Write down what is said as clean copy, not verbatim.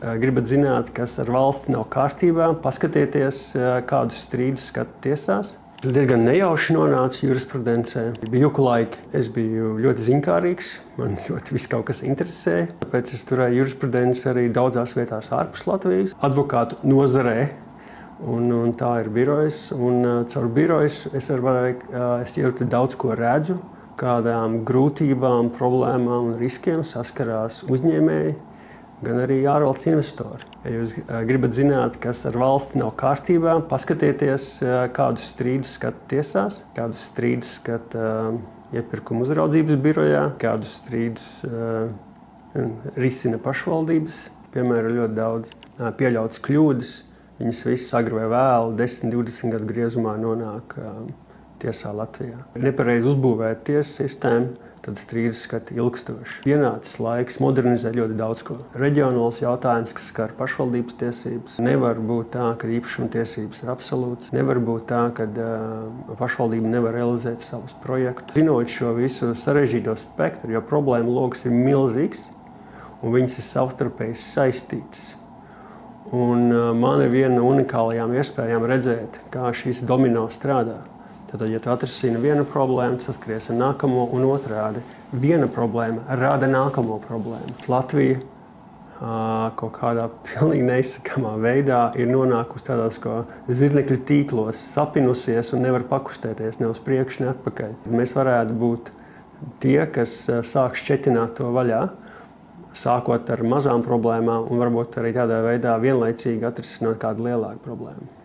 Gribat zināt, kas ar valsti nav kārtībā, paskatieties, kādus strīdus skata tiesās. Es diezgan nejauši nonācu jurisprudencē. Bija juku laiki. Es biju ļoti ziņkārīgs, man ļoti viss kaut kas interesēja. Tāpēc es turēju jurisprudenci arī daudzās vietās ārpus Latvijas. Advokātu nozarē, un tā ir birojas. Un caur birojas es ļoti daudz ko redzu, kādām grūtībām, problēmām un riskiem saskarās uzņēmēji, gan arī ārvalsts investori. Ja jūs gribat zināt, kas ar valsti nav kārtībā, paskatieties, kādus strīdus skata tiesās, kādus strīdus skata iepirkuma uzraudzības birojā, kādus strīdus risina pašvaldības. Piemēram, ļoti daudz pieļautas kļūdas. Viņas visas agri vai vēlu 10-20 gadu griezumā nonāk tiesā Latvijā. Nepareizi uzbūvēta tiesu sistēma, tad strīdus skata ilgstoši. Pienācis laiks modernizēt ļoti daudz ko. Reģionāls jautājums, kas skar pašvaldības tiesības. Nevar būt tā, ka īpašuma tiesības ir absolūts. Nevar būt tā, ka pašvaldība nevar realizēt savus projektus. Zinot šo visu sarežģīto spektru, jo problēma loks ir milzīgs un viņas ir savstarpēji saistītas. Un man ir viena no unikālajām iespējām redzēt, kā šīs domino strādā. Tad, ja tu atrisini vienu problēmu, saskaries ar nākamo un otrādi. Viena problēma rada nākamo problēmu. Latvija kaut kādā pilnīgi neizsakamā veidā ir nonākusi tādos zirnekļu tīklos, sapinusies un nevar pakustēties ne uz priekšu, ne atpakaļ. Mēs varētu būt tie, kas sāk šķetināt to vaļā, sākot ar mazām problēmām un varbūt arī tādā veidā vienlaicīgi atrisināt kādu lielāku problēmu.